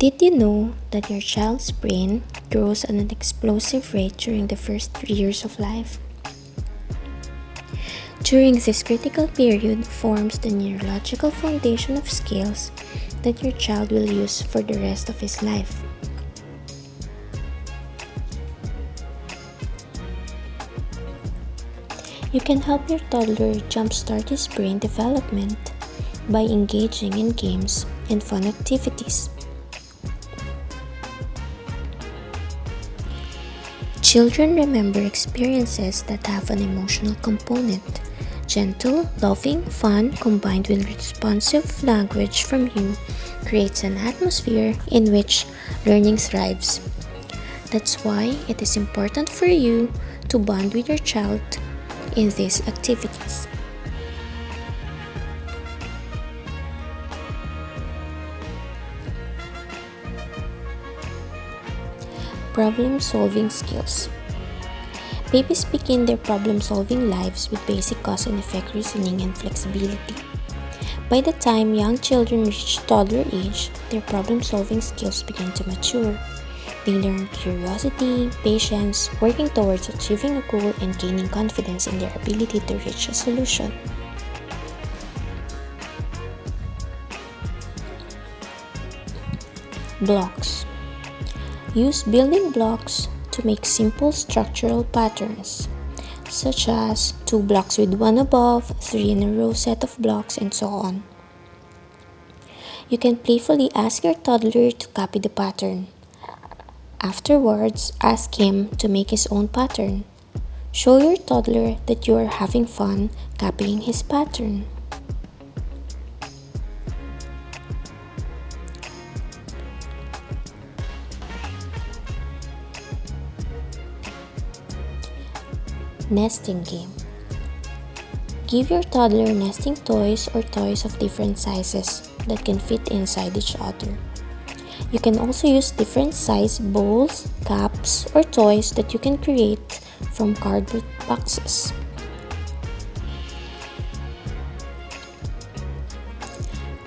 Did you know that your child's brain grows at an explosive rate during the first 3 years of life? During this critical period forms the neurological foundation of skills that your child will use for the rest of his life. You can help your toddler jumpstart his brain development by engaging in games and fun activities. Children remember experiences that have an emotional component. Gentle, loving, fun combined with responsive language from you creates an atmosphere in which learning thrives. That's why it is important for you to bond with your child in these activities. Problem-solving skills. Babies begin their problem-solving lives with basic cause and effect reasoning and flexibility. By the time young children reach toddler age, their problem-solving skills begin to mature. They learn curiosity, patience, working towards achieving a goal, and gaining confidence in their ability to reach a solution. Blocks. Use building blocks to make simple structural patterns, such as 2 blocks with 1 above, 3 in a row set of blocks, and so on. You can playfully ask your toddler to copy the pattern. Afterwards, ask him to make his own pattern. Show your toddler that you are having fun copying his pattern. Nesting game. Give your toddler nesting toys or toys of different sizes that can fit inside each other. You can also use different size bowls, cups, or toys that you can create from cardboard boxes.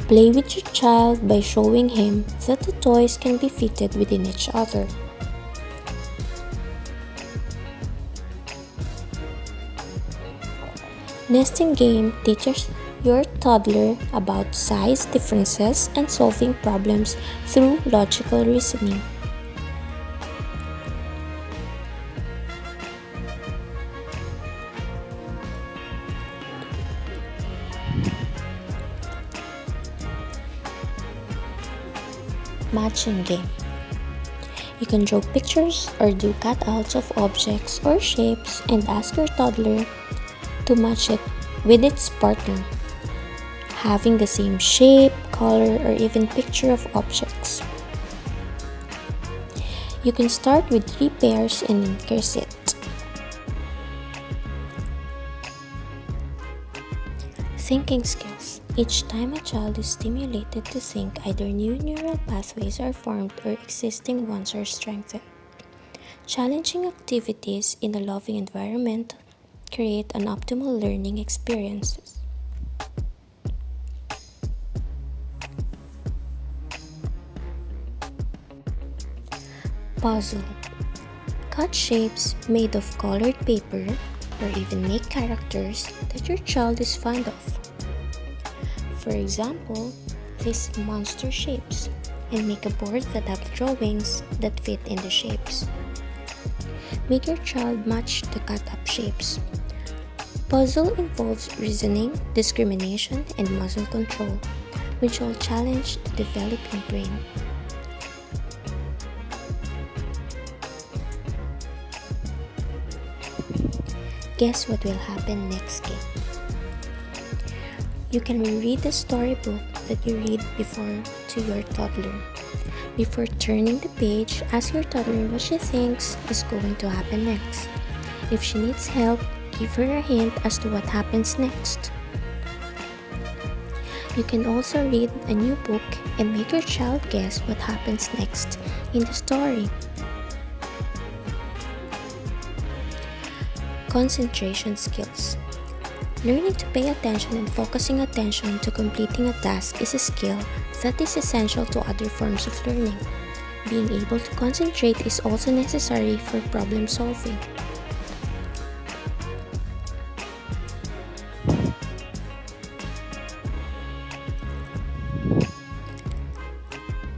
Play with your child by showing him that the toys can be fitted within each other. Nesting game teaches your toddler about size differences and solving problems through logical reasoning. Matching game. You can draw pictures or do cutouts of objects or shapes and ask your toddler to match it with its partner, having the same shape, color, or even picture of objects. You can start with 3 pairs and increase it. Thinking skills. Each time a child is stimulated to think, either new neural pathways are formed or existing ones are strengthened. Challenging activities in a loving environment create an optimal learning experiences. Puzzle. Cut shapes made of colored paper or even make characters that your child is fond of. For example, these monster shapes, and make a board that have drawings that fit in the shapes. Make your child match the cut-up shapes. Puzzle involves reasoning, discrimination, and muscle control, which all challenge the developing brain. Guess what will happen next game? You can reread the storybook that you read before to your toddler. Before turning the page, ask your toddler what she thinks is going to happen next. If she needs help, give her a hint as to what happens next. You can also read a new book and make your child guess what happens next in the story. Concentration skills. Learning to pay attention and focusing attention to completing a task is a skill that is essential to other forms of learning. Being able to concentrate is also necessary for problem solving.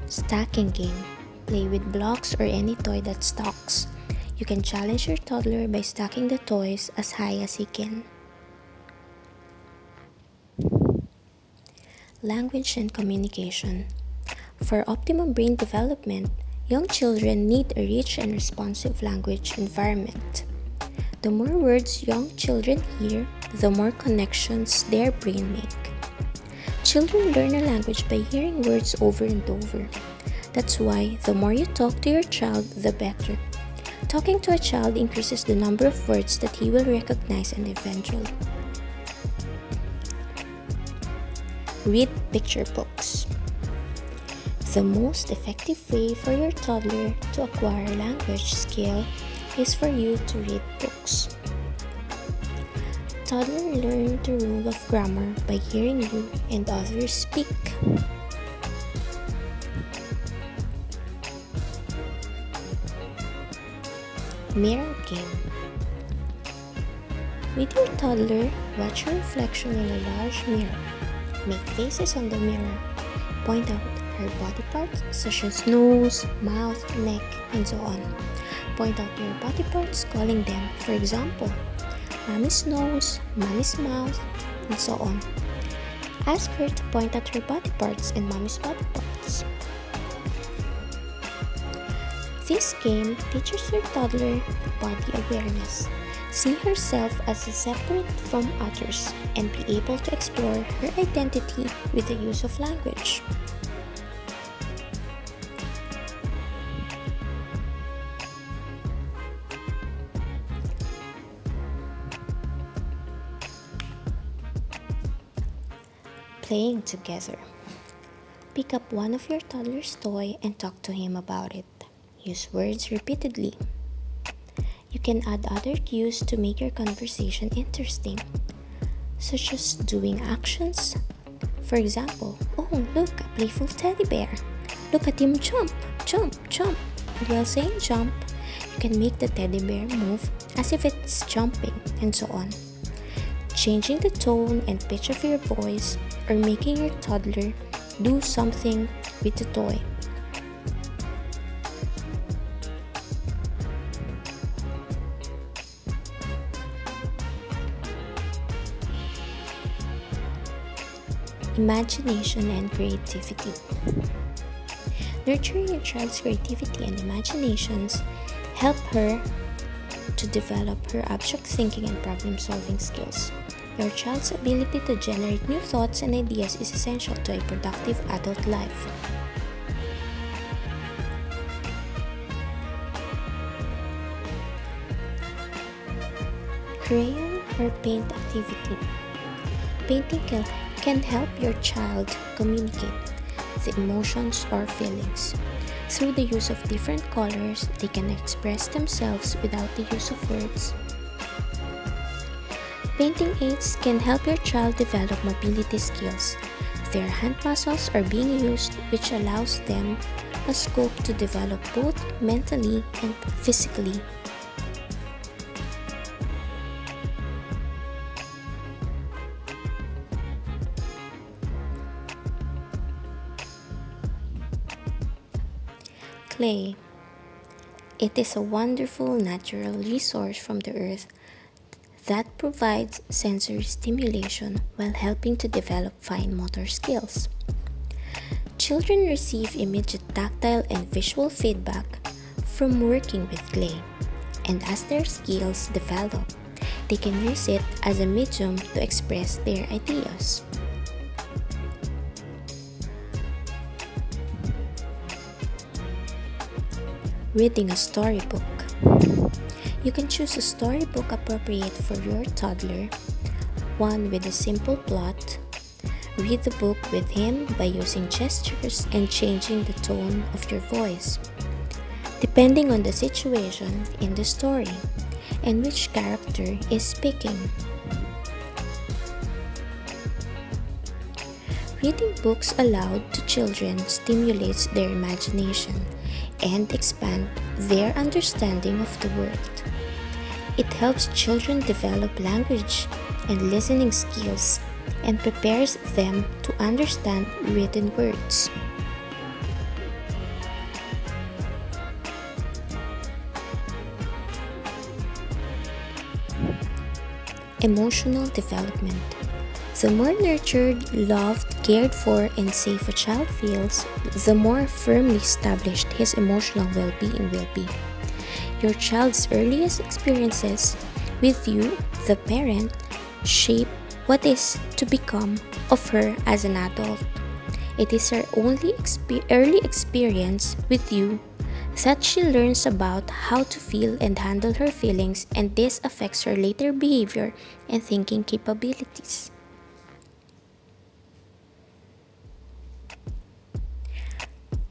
Stacking game. Play with blocks or any toy that stacks. You can challenge your toddler by stacking the toys as high as he can. Language and communication. For optimum brain development, young children need a rich and responsive language environment. The more words young children hear, the more connections their brain make. Children learn a language by hearing words over and over. That's why the more you talk to your child, the better. Talking to a child increases the number of words that he will recognize and eventually. Read picture books. The most effective way for your toddler to acquire a language skill is for you to read books. Toddlers learn the rule of grammar by hearing you and others speak. Mirror game. With your toddler, watch your reflection in a large mirror. Make faces on the mirror. Point out her body parts such as nose, mouth, neck, and so on. Point out your body parts, calling them, for example, Mommy's nose, Mommy's mouth, and so on. Ask her to point at her body parts and Mommy's body parts. This game teaches your toddler body awareness. See herself as separate from others and be able to explore her identity with the use of language. Playing together. Pick up one of your toddler's toy and talk to him about it. Use words repeatedly. You can add other cues to make your conversation interesting, such as doing actions. For example, oh look, a playful teddy bear. Look at him jump, jump, jump. And while saying jump, you can make the teddy bear move as if it's jumping, and so on. Changing the tone and pitch of your voice or making your toddler do something with the toy. Imagination and creativity. Nurturing your child's creativity and imaginations help her to develop her abstract thinking and problem-solving skills. Your child's ability to generate new thoughts and ideas is essential to a productive adult life. Crayon or paint activity. Painting can help your child communicate the emotions or feelings. Through the use of different colors, they can express themselves without the use of words. Painting aids can help your child develop mobility skills. Their hand muscles are being used, which allows them a scope to develop both mentally and physically. Clay. It is a wonderful natural resource from the earth that provides sensory stimulation while helping to develop fine motor skills. Children receive immediate tactile and visual feedback from working with clay, and as their skills develop, they can use it as a medium to express their ideas. Reading a storybook. You can choose a storybook appropriate for your toddler, one with a simple plot. Read the book with him by using gestures and changing the tone of your voice, depending on the situation in the story and which character is speaking. Reading books aloud to children stimulates their imagination and expand their understanding of the world. It helps children develop language and listening skills and prepares them to understand written words. Emotional development. The more nurtured, loved, cared for, and safe a child feels, the more firmly established his emotional well-being will be. Your child's earliest experiences with you, the parent, shape what is to become of her as an adult. It is her only early experience with you that she learns about how to feel and handle her feelings, and this affects her later behavior and thinking capabilities.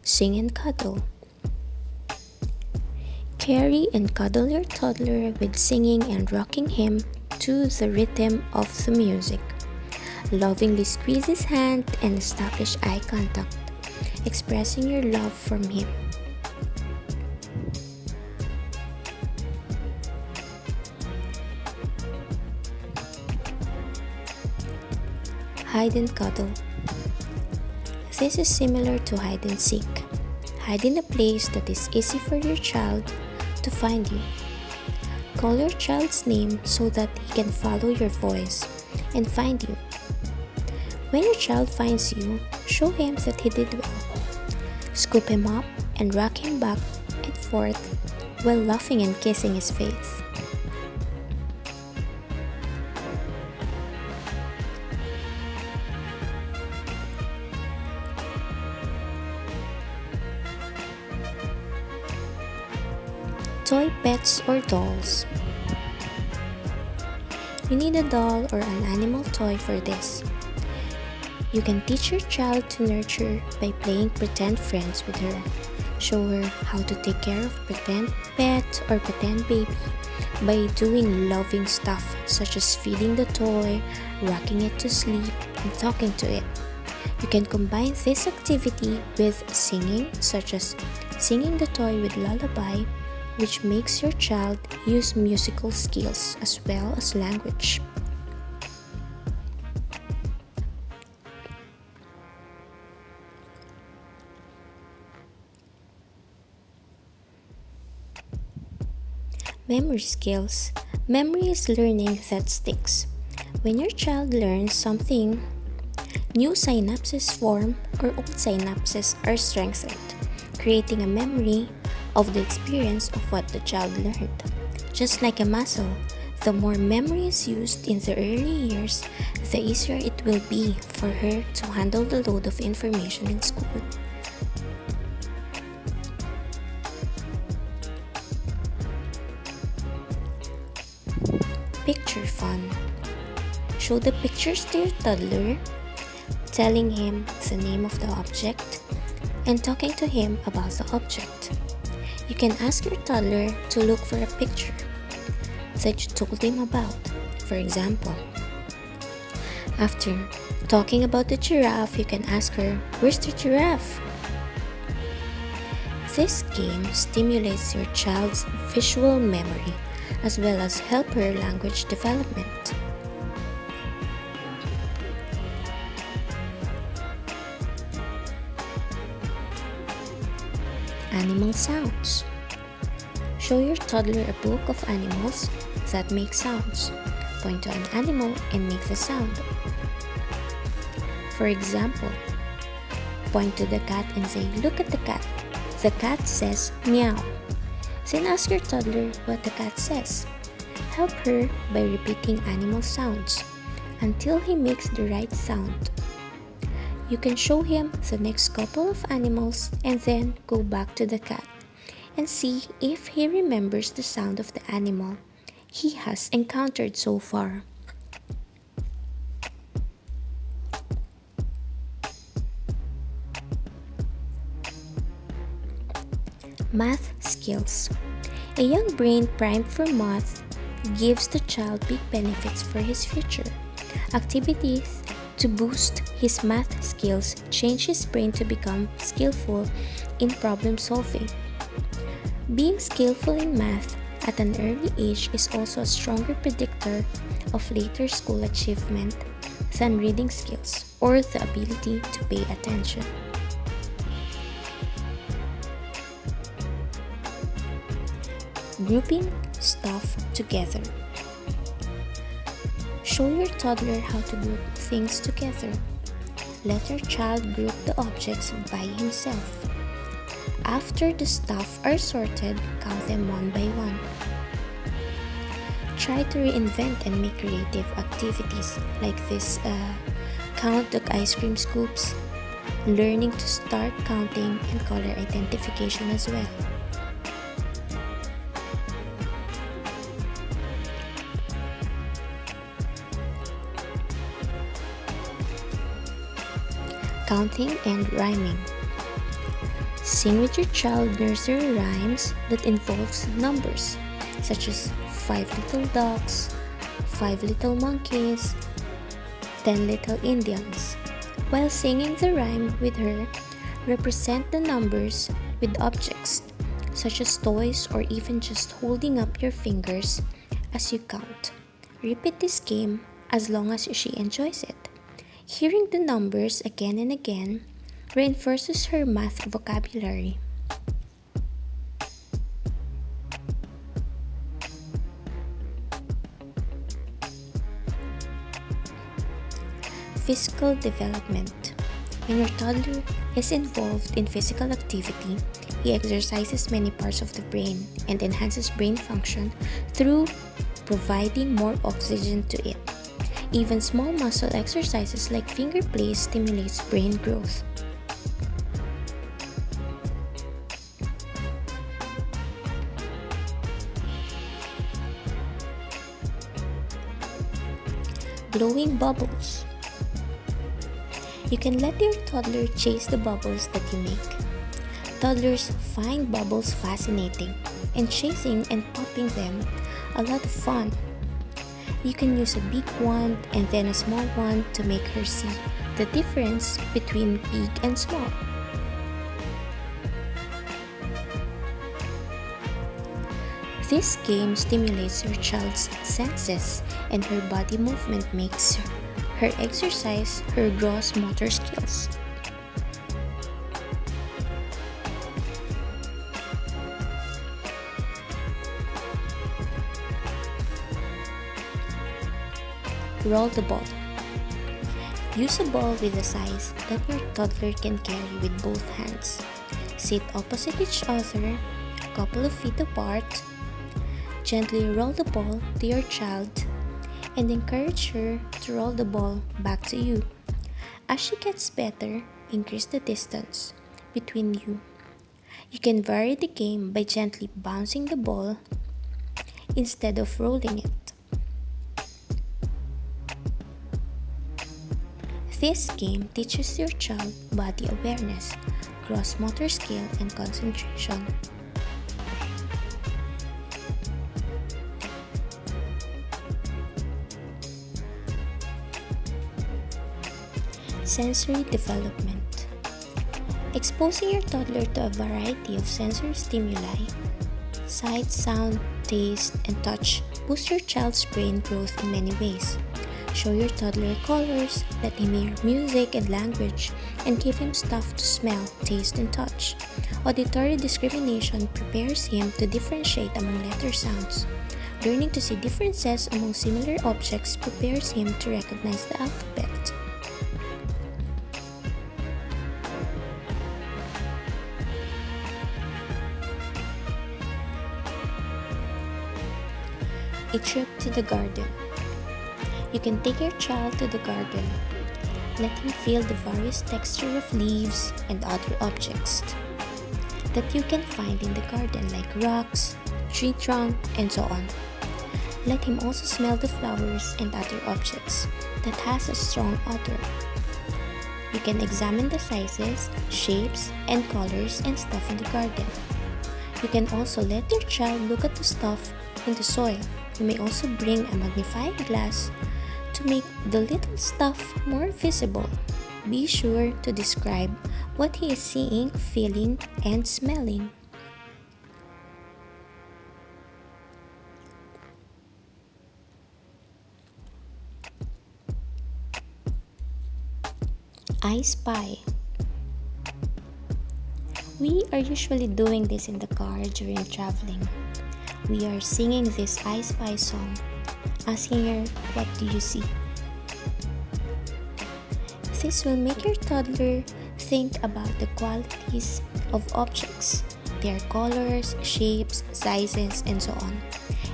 Sing and cuddle. Carry and cuddle your toddler with singing and rocking him to the rhythm of the music. Lovingly squeeze his hand and establish eye contact, expressing your love from him. Hide and cuddle. This is similar to hide and seek. Hide in a place that is easy for your child to find you. Call your child's name so that he can follow your voice and find you. When your child finds you, show him that he did well. Scoop him up and rock him back and forth while laughing and kissing his face. Toy pets or dolls. You need a doll or an animal toy for this. You can teach your child to nurture by playing pretend friends with her. Show her how to take care of pretend pet or pretend baby by doing loving stuff such as feeding the toy, rocking it to sleep, and talking to it. You can combine this activity with singing, such as singing the toy with lullaby, which makes your child use musical skills as well as language. Memory skills. Memory is learning that sticks. When your child learns something, new synapses form or old synapses are strengthened, creating a memory of the experience of what the child learned. Just like a muscle, the more memory is used in the early years, the easier it will be for her to handle the load of information in school. Picture fun. Show the pictures to your toddler, telling him the name of the object and talking to him about the object. You can ask your toddler to look for a picture that you told him about. For example, after talking about the giraffe, you can ask her, "Where's the giraffe?" This game stimulates your child's visual memory as well as help her language development. Animal sounds. Show your toddler a book of animals that make sounds. Point to an animal and make the sound. For example, point to the cat and say, "Look at the cat." The cat says, "Meow." Then ask your toddler what the cat says. Help her by repeating animal sounds until he makes the right sound. You can show him the next couple of animals and then go back to the cat and see if he remembers the sound of the animal he has encountered so far. Math skills. A young brain primed for math gives the child big benefits for his future. Activities To boost his math skills, change his brain to become skillful in problem solving. Being skillful in math at an early age is also a stronger predictor of later school achievement than reading skills or the ability to pay attention. Grouping stuff together. Show your toddler how to group things together. Let your child group the objects by himself. After the stuff are sorted, count them one by one. Try to reinvent and make creative activities like this count the ice cream scoops, learning to start counting and color identification as well. Counting and rhyming. Sing with your child nursery rhymes that involves numbers, such as 5 little ducks, 5 little monkeys, 10 little Indians. While singing the rhyme with her, represent the numbers with objects, such as toys or even just holding up your fingers as you count. Repeat this game as long as she enjoys it. Hearing the numbers again and again reinforces her math vocabulary. Physical development. When your toddler is involved in physical activity, he exercises many parts of the brain and enhances brain function through providing more oxygen to it. Even small muscle exercises like finger plays stimulates brain growth. Blowing bubbles. You can let your toddler chase the bubbles that you make. Toddlers find bubbles fascinating, and chasing and popping them a lot of fun. You can use a big one and then a small one to make her see the difference between big and small. This game stimulates your child's senses, and her body movement makes her exercise her gross motor skills. Roll the ball. Use a ball with a size that your toddler can carry with both hands. Sit opposite each other, a couple of feet apart. Gently roll the ball to your child and encourage her to roll the ball back to you. As she gets better, increase the distance between you. You can vary the game by gently bouncing the ball instead of rolling it. This game teaches your child body awareness, gross motor skill, and concentration. Sensory development. Exposing your toddler to a variety of sensory stimuli, sight, sound, taste, and touch boost your child's brain growth in many ways. Show your toddler colors, let him hear music and language, and give him stuff to smell, taste, and touch. Auditory discrimination prepares him to differentiate among letter sounds. Learning to see differences among similar objects prepares him to recognize the alphabet. A trip to the garden. You can take your child to the garden. Let him feel the various texture of leaves and other objects that you can find in the garden like rocks, tree trunk, and so on. Let him also smell the flowers and other objects that has a strong odor. You can examine the sizes, shapes, and colors and stuff in the garden. You can also let your child look at the stuff in the soil. You may also bring a magnifying glass to make the little stuff more visible, be sure to describe what he is seeing, feeling, and smelling. I spy. We are usually doing this in the car during traveling. We are singing this I Spy song, asking her, "What do you see?" This will make your toddler think about the qualities of objects, their colors, shapes, sizes, and so on.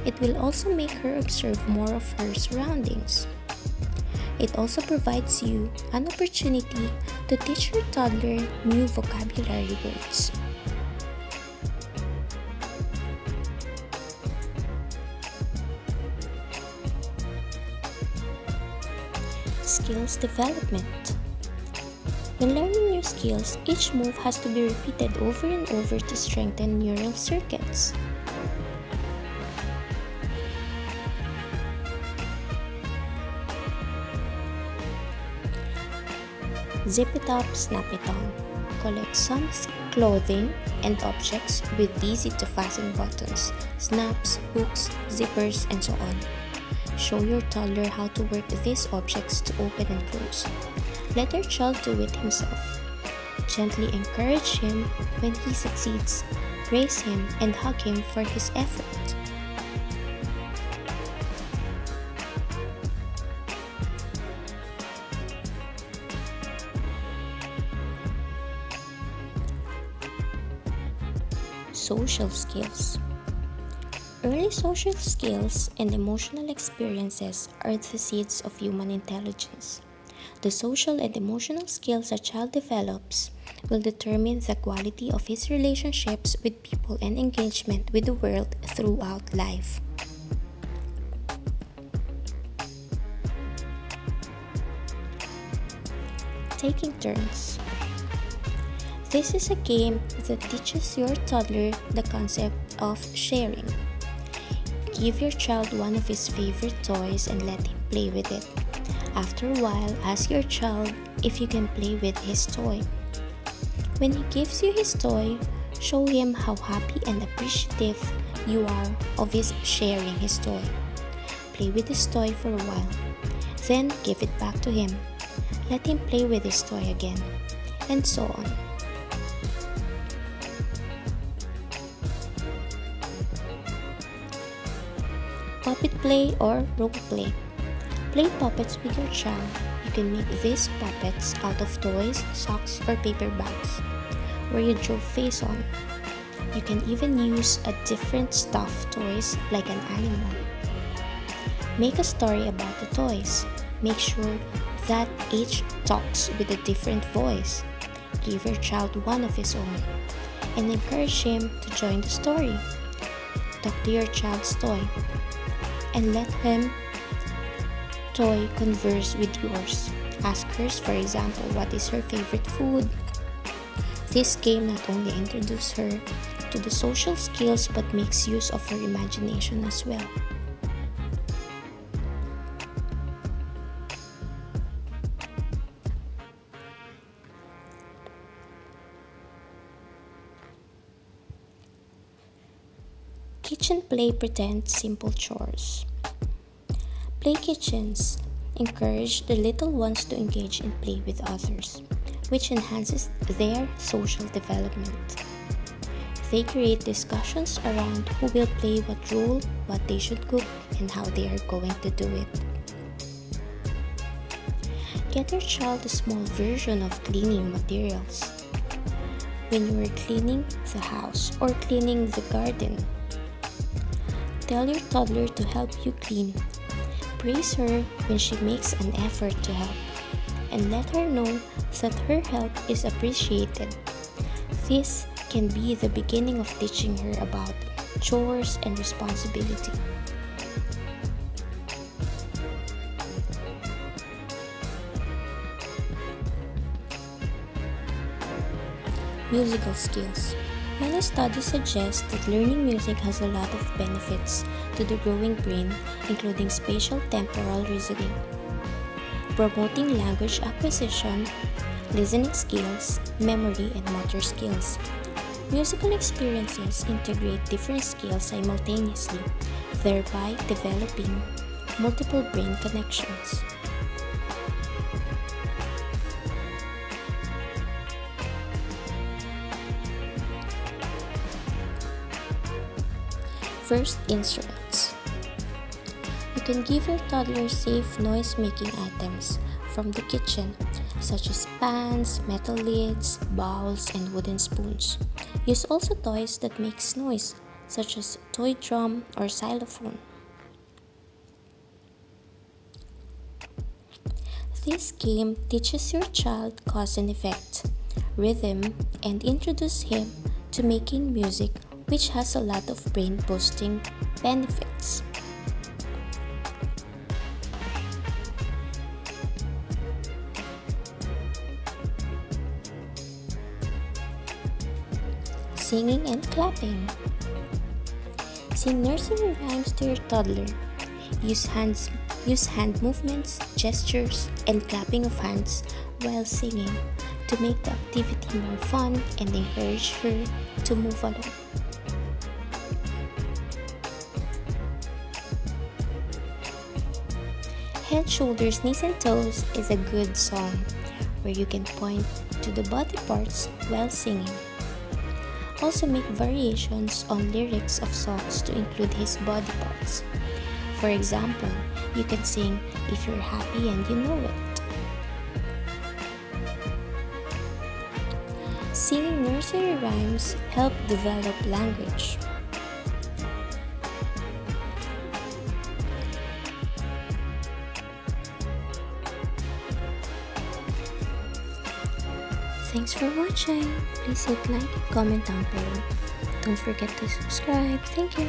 It will also make her observe more of her surroundings. It also provides you an opportunity to teach your toddler new vocabulary words. Skills development. When learning new skills, each move has to be repeated over and over to strengthen neural circuits. Zip it up, snap it on. Collect some clothing and objects with easy-to-fasten buttons, snaps, hooks, zippers, and so on. Show your toddler how to work these objects to open and close. Let your child do it himself. Gently encourage him when he succeeds. Praise him and hug him for his effort. Social skills. Early social skills and emotional experiences are the seeds of human intelligence. The social and emotional skills a child develops will determine the quality of his relationships with people and engagement with the world throughout life. Taking turns. This is a game that teaches your toddler the concept of sharing. Give your child one of his favorite toys and let him play with it. After a while, ask your child if you can play with his toy. When he gives you his toy, show him how happy and appreciative you are of his sharing his toy. Play with his toy for a while, then give it back to him. Let him play with his toy again, and so on. Puppet play or role play. Play puppets with your child. You can make these puppets out of toys, socks, or paper bags, where you draw face on. You can even use a different stuffed toys like an animal. Make a story about the toys. Make sure that each talks with a different voice. Give your child one of his own and encourage him to join the story. Talk to your child's toy and let him toy converse with yours. Ask her, for example, what is her favorite food. This game not only introduces her to the social skills but makes use of her imagination as well. Kitchen play pretend simple chores. Play kitchens. Encourage the little ones to engage in play with others, which enhances their social development. They create discussions around who will play what role, what they should cook, and how they are going to do it. Get your child a small version of cleaning materials. When you are cleaning the house or cleaning the garden, tell your toddler to help you clean. Praise her when she makes an effort to help, and let her know that her help is appreciated. This can be the beginning of teaching her about chores and responsibility. Musical skills. Many studies suggest that learning music has a lot of benefits to the growing brain, including spatial temporal reasoning. promoting language acquisition, listening skills, memory, and motor skills. Musical experiences integrate different skills simultaneously, thereby developing multiple brain connections. First, instruments. You can give your toddler safe noise-making items from the kitchen, such as pans, metal lids, bowls, and wooden spoons. Use also toys that make noise, such as toy drum or xylophone. This game teaches your child cause and effect, rhythm, and introduce him to making music, which has a lot of brain boosting benefits. Singing and clapping. Sing nursery rhymes to your toddler. Use hand movements, gestures, and clapping of hands while singing to make the activity more fun and encourage her to move along. Head, shoulders, knees, and toes is a good song where you can point to the body parts while singing. Also make variations on lyrics of songs to include his body parts. For example, you can sing "If You're Happy and You Know It." Singing nursery rhymes help develop language. Thanks for watching. Please hit like and comment down below. Don't forget to subscribe. Thank you.